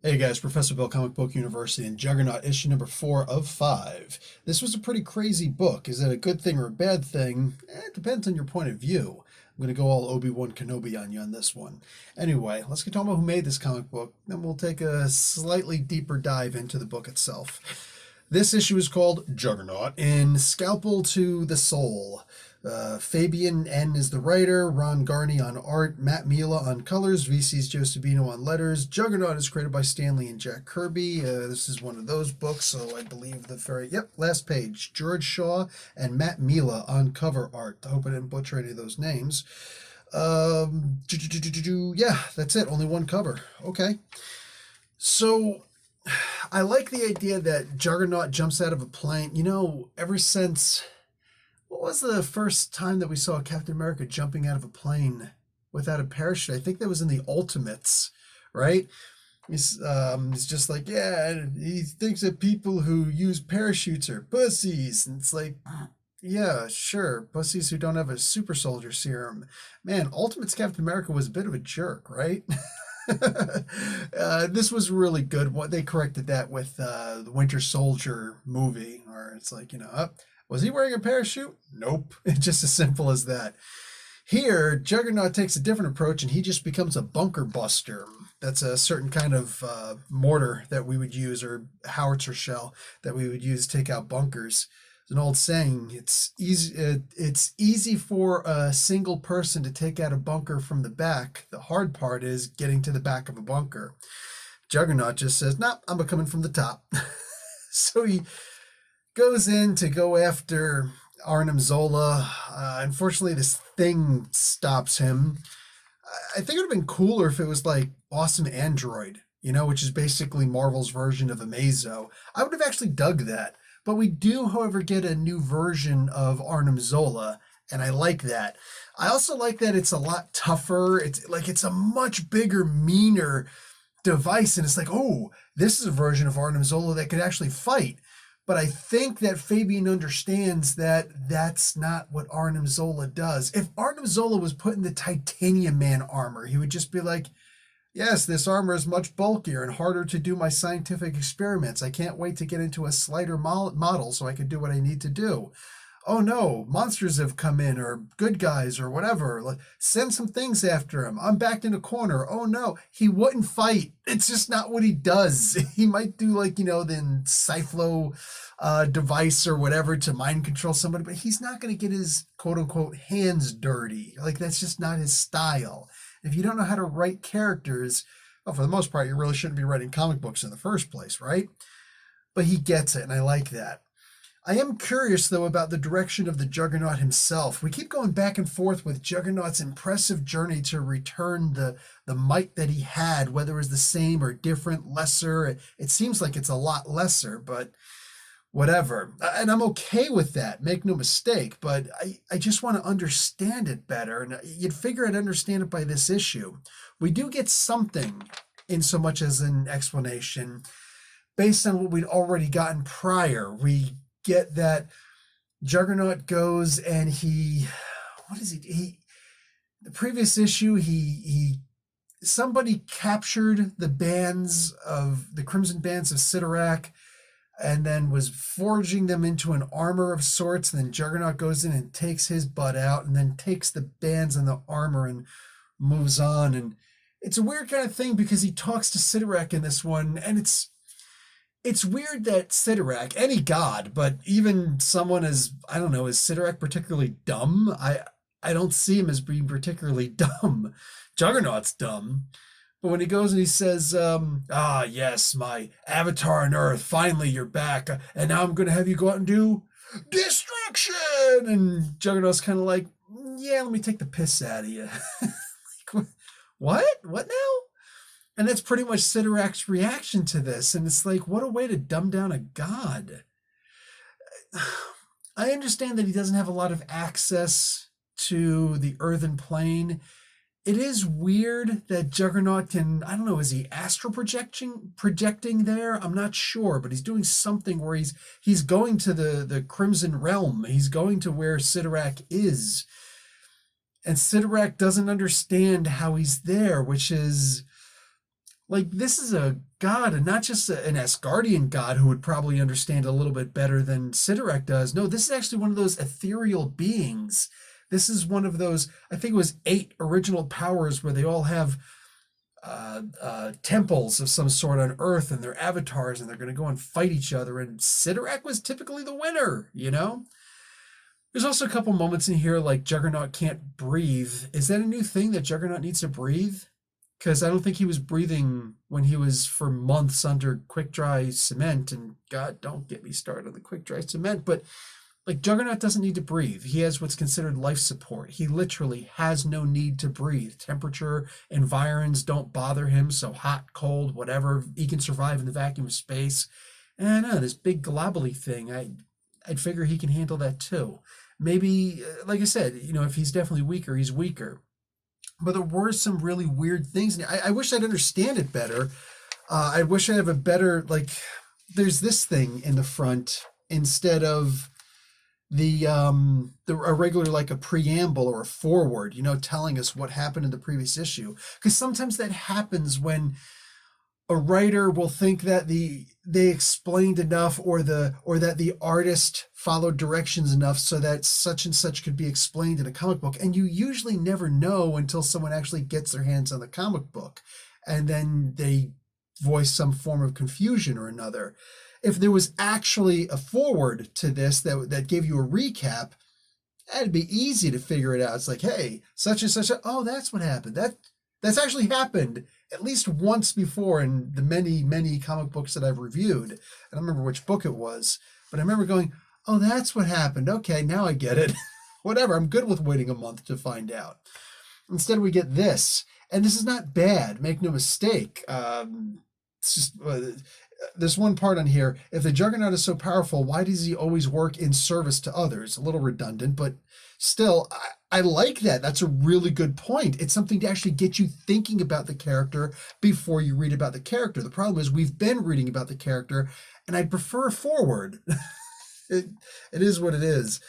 Hey guys, Professor Bill, Comic Book University, and Juggernaut, issue number 4 of 5. This was a pretty crazy book. Is it a good thing or a bad thing? It depends on your point of view. I'm going to go all Obi-Wan Kenobi on you on this one. Anyway, let's get talking about who made this comic book, then we'll take a slightly deeper dive into the book itself. This issue is called Juggernaut in Scalpel to the Soul. Fabian N. is the writer, Ron Garney on art, Matt Mila on colors, VC's Joe Sabino on letters. Juggernaut is created by Stanley and Jack Kirby. This is one of those books, so I believe last page. George Shaw and Matt Mila on cover art. I hope I didn't butcher any of those names. Yeah, that's it. Only one cover. Okay. So I like the idea that Juggernaut jumps out of a plane. Ever since, what was the first time that we saw Captain America jumping out of a plane without a parachute? I think that was in the Ultimates, right? He's just like, yeah, he thinks that people who use parachutes are pussies. And it's like, yeah, sure, pussies who don't have a super soldier serum. Man, Ultimates Captain America was a bit of a jerk, right? This was really good. What they corrected that with the Winter Soldier movie, where it's like, was he wearing a parachute? Nope. It's just as simple as that. Here, Juggernaut takes a different approach, and he just becomes a bunker buster. That's a certain kind of mortar that we would use, or howitzer shell that we would use to take out bunkers. An old saying, it's easy for a single person to take out a bunker from the back. The hard part is getting to the back of a bunker. Juggernaut just says, nah, I'm coming from the top. So he goes in to go after Arnim Zola. Unfortunately, this thing stops him. I think it would have been cooler if it was like Awesome Android, which is basically Marvel's version of Amazo. I would have actually dug that. But we do, however, get a new version of Arnim Zola, and I like that. I also like that it's a lot tougher. It's a much bigger, meaner device, and it's like, oh, this is a version of Arnim Zola that could actually fight. But I think that Fabian understands that that's not what Arnim Zola does. If Arnim Zola was put in the Titanium Man armor, he would just be like, yes, this armor is much bulkier and harder to do my scientific experiments. I can't wait to get into a slighter model so I can do what I need to do. Oh no, monsters have come in, or good guys, or whatever. Send some things after him. I'm backed in a corner. Oh no, he wouldn't fight. It's just not what he does. He might do the Cyphlo device or whatever to mind control somebody, but he's not going to get his quote unquote hands dirty. That's just not his style. If you don't know how to write characters, well, for the most part, you really shouldn't be writing comic books in the first place, right? But he gets it, and I like that. I am curious, though, about the direction of the Juggernaut himself. We keep going back and forth with Juggernaut's impressive journey to return the might that he had, whether it was the same or different, lesser. It seems like it's a lot lesser, but whatever. And I'm okay with that, make no mistake, but I just want to understand it better. And you'd figure I'd understand it by this issue. We do get something in so much as an explanation based on what we'd already gotten prior. We get that Juggernaut goes and the previous issue, somebody captured the Crimson Bands of Sidorak, and then was forging them into an armor of sorts. And then Juggernaut goes in and takes his butt out, and then takes the bands and the armor and moves on. And it's a weird kind of thing because he talks to Sidorak in this one, and it's weird that Sidorak, any god, but even someone as, I don't know, is Sidorak particularly dumb? I don't see him as being particularly dumb. Juggernaut's dumb. But when he goes and he says, yes, my avatar on Earth, finally you're back, and now I'm going to have you go out and do destruction! And Juggernaut's kind of like, yeah, let me take the piss out of you. What? What now? And that's pretty much Sidorak's reaction to this. And it's like, what a way to dumb down a god. I understand that he doesn't have a lot of access to the earthen plane. It is weird that Juggernaut can, I don't know, is he astral projecting there? I'm not sure, but he's doing something where he's going to the Crimson Realm. He's going to where Sidorak is. And Sidorak doesn't understand how he's there, which is Like, this is a god, and not just an Asgardian god who would probably understand a little bit better than Sidorak does. No, this is actually one of those ethereal beings. This is one of those, I think it was 8 original powers where they all have temples of some sort on Earth and their avatars, and they're going to go and fight each other. And Sidorak was typically the winner, you know? There's also a couple moments in here like Juggernaut can't breathe. Is that a new thing that Juggernaut needs to breathe? Because I don't think he was breathing when he was for months under quick dry cement. And God, don't get me started on the quick dry cement. But like Juggernaut doesn't need to breathe. He has what's considered life support. He literally has no need to breathe. Temperature, environs don't bother him. So hot, cold, whatever, he can survive in the vacuum of space. And I know this big globally thing, I'd figure he can handle that too. Maybe, like I said, you know, if he's definitely weaker, he's weaker. But there were some really weird things. I wish I'd understand it better. I wish I have a better, like, there's this thing in the front instead of a regular, like a preamble or a forward, you know, telling us what happened in the previous issue. Because sometimes that happens when a writer will think that they explained enough, or that the artist followed directions enough so that such and such could be explained in a comic book, and you usually never know until someone actually gets their hands on the comic book, and then they voice some form of confusion or another. If there was actually a forward to this that gave you a recap, that'd be easy to figure it out. It's like, hey, such and such, oh, that's what happened. That's actually happened at least once before in the many, many comic books that I've reviewed. I don't remember which book it was, but I remember going, oh, that's what happened. Okay, now I get it. Whatever, I'm good with waiting a month to find out. Instead, we get this. And this is not bad, make no mistake. It's just, there's one part on here. If the Juggernaut is so powerful, why does he always work in service to others? A little redundant, but still, I like that. That's a really good point. It's something to actually get you thinking about the character before you read about the character. The problem is we've been reading about the character, and I prefer a forward. it is what it is.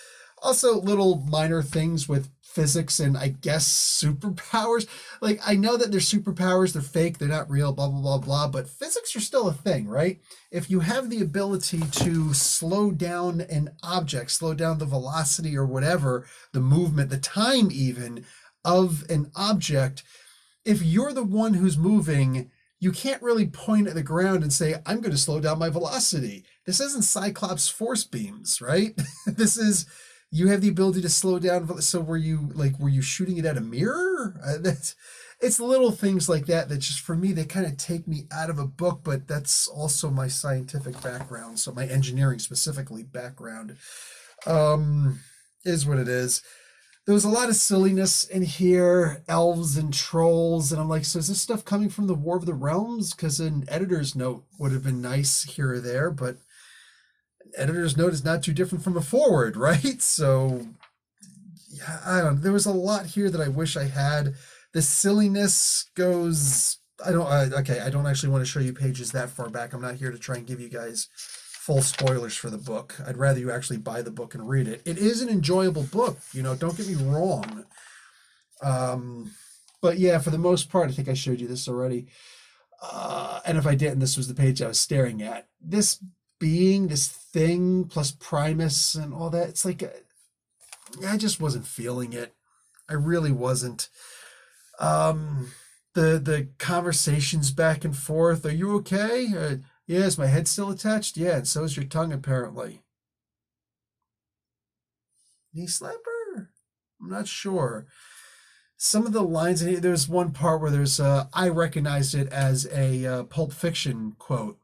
Also, little minor things with physics and I guess superpowers. Like, I know that they're superpowers, they're fake, they're not real, blah, blah, blah, blah, but physics are still a thing, right? If you have the ability to slow down an object, slow down the velocity or whatever, the movement, the time even of an object, if you're the one who's moving, you can't really point at the ground and say, I'm going to slow down my velocity. This isn't Cyclops force beams, right? This is, you have the ability to slow down. So were you shooting it at a mirror? It's little things like that just, for me, they kind of take me out of a book, but that's also my scientific background. So my engineering specifically background is what it is. There was a lot of silliness in here, elves and trolls, and I'm like, so is this stuff coming from the War of the Realms? Because an editor's note would have been nice here or there, but an editor's note is not too different from a forward, right? So, yeah, I don't know. There was a lot here that I wish I had. The silliness goes, I don't actually want to show you pages that far back. I'm not here to try and give you guys full spoilers for the book. I'd rather you actually buy the book and read it. It is an enjoyable book, don't get me wrong. But yeah, for the most part, I think I showed you this already. And if I didn't, this was the page I was staring at. This being, this thing, plus Primus and all that, it's like, I just wasn't feeling it. I really wasn't. The conversations back and forth, are you okay? Yeah, is my head still attached? Yeah, and so is your tongue, apparently. Knee slapper? I'm not sure. Some of the lines in here, there's one part where there's, I recognized it as a Pulp Fiction quote.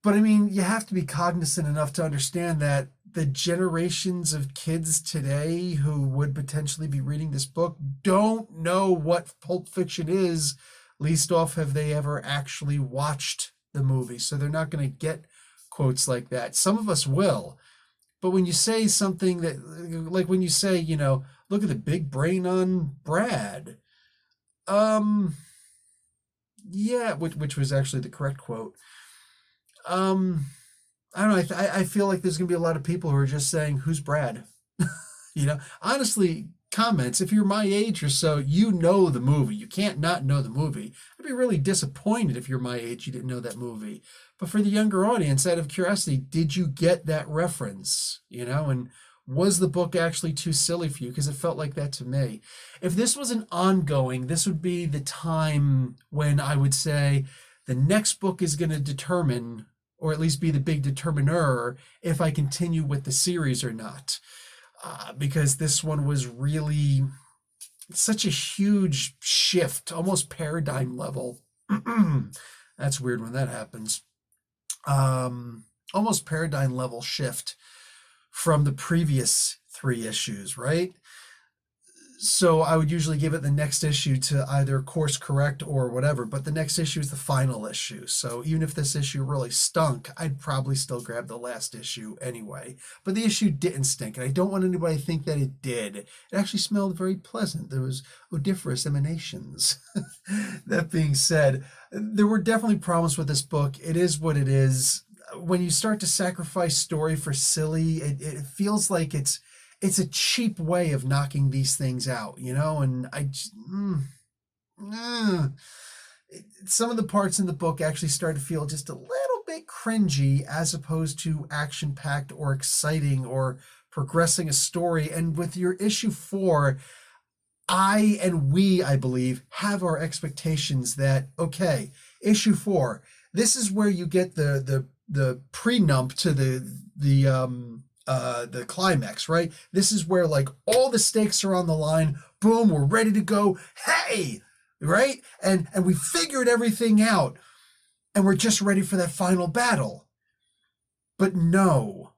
But I mean, you have to be cognizant enough to understand that the generations of kids today who would potentially be reading this book don't know what Pulp Fiction is. Least off have they ever actually watched the movie. So they're not going to get quotes like that. Some of us will. But when you say something that, like when you say, look at the big brain on Brad. Yeah, which was actually the correct quote. I don't know. I feel like there's going to be a lot of people who are just saying, who's Brad? Honestly, comments. If you're my age or so, you know the movie. You can't not know the movie. I'd be really disappointed if you're my age, you didn't know that movie. But for the younger audience, out of curiosity, did you get that reference? And was the book actually too silly for you? Because it felt like that to me. If this was an ongoing, this would be the time when I would say the next book is going to determine, or at least be the big determiner, if I continue with the series or not. Because this one was really such a huge shift, almost paradigm level. That's weird when that happens. Almost paradigm level shift from the previous 3 issues, right? So I would usually give it the next issue to either course correct or whatever, but the next issue is the final issue. So even if this issue really stunk, I'd probably still grab the last issue anyway. But the issue didn't stink, and I don't want anybody to think that it did. It actually smelled very pleasant. There was odoriferous emanations. That being said, there were definitely problems with this book. It is what it is. When you start to sacrifice story for silly, it feels like it's a cheap way of knocking these things out, and some of the parts in the book actually start to feel just a little bit cringy as opposed to action-packed or exciting or progressing a story. And with your issue 4, I believe, have our expectations that, okay, issue 4, this is where you get the prenup to the climax, right? This is where like all the stakes are on the line. Boom, we're ready to go. Hey, right? And we figured everything out, and we're just ready for that final battle. But no,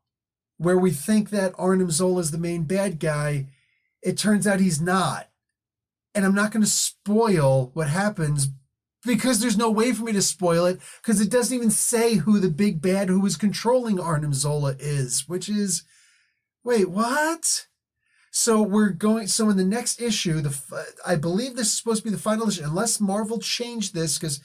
where we think that Arnim Zola is the main bad guy, it turns out he's not. And I'm not going to spoil what happens, because there's no way for me to spoil it, because it doesn't even say who the big bad who is controlling Arnim Zola is, which is, wait, what? So in the next issue, I believe this is supposed to be the final issue, unless Marvel changed this, because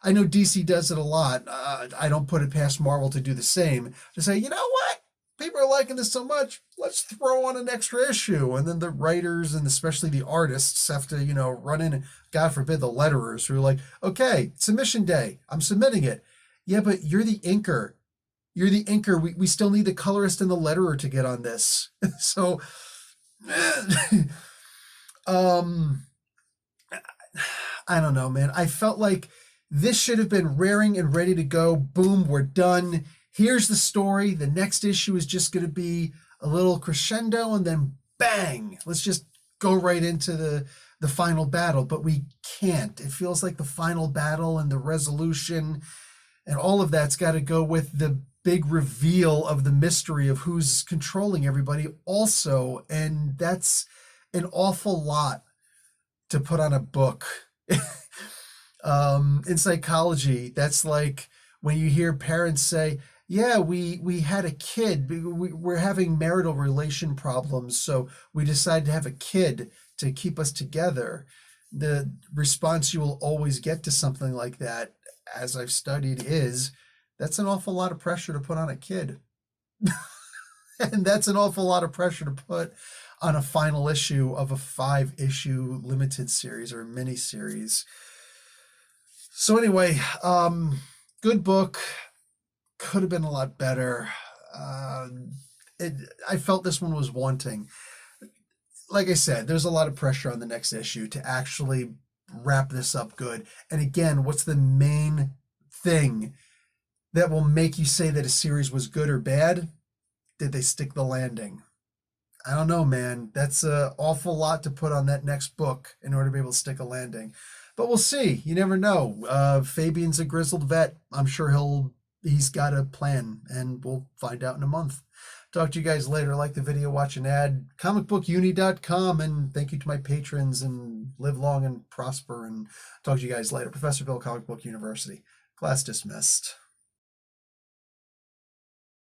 I know DC does it a lot. I don't put it past Marvel to do the same, to say, you know what? People are liking this so much, let's throw on an extra issue. And then the writers and especially the artists have to, run in, God forbid, the letterers who are like, okay, submission day, I'm submitting it. Yeah, but you're the inker. You're the inker. We still need the colorist and the letterer to get on this. So, I don't know, man. I felt like this should have been raring and ready to go. Boom, we're done. Here's the story. The next issue is just going to be a little crescendo, and then bang, let's just go right into the final battle. But we can't. It feels like the final battle and the resolution and all of that's got to go with the big reveal of the mystery of who's controlling everybody also. And that's an awful lot to put on a book. In psychology, that's like when you hear parents say, yeah, we had a kid. We're having marital relation problems, so we decided to have a kid to keep us together. The response you will always get to something like that, as I've studied, is that's an awful lot of pressure to put on a kid. And that's an awful lot of pressure to put on a final issue of a 5-issue limited series or mini series. So anyway, good book. Could have been a lot better. I felt this one was wanting. Like I said, there's a lot of pressure on the next issue to actually wrap this up good. And again, what's the main thing that will make you say that a series was good or bad? Did they stick the landing? I don't know, man. That's an awful lot to put on that next book in order to be able to stick a landing. But we'll see. You never know. Fabian's a grizzled vet. I'm sure he's got a plan, and we'll find out in a month. Talk to you guys later. Like the video, watch an ad, comicbookuni.com, and thank you to my patrons, and live long and prosper, and talk to you guys later. Professor Bill, Comic Book University. Class dismissed.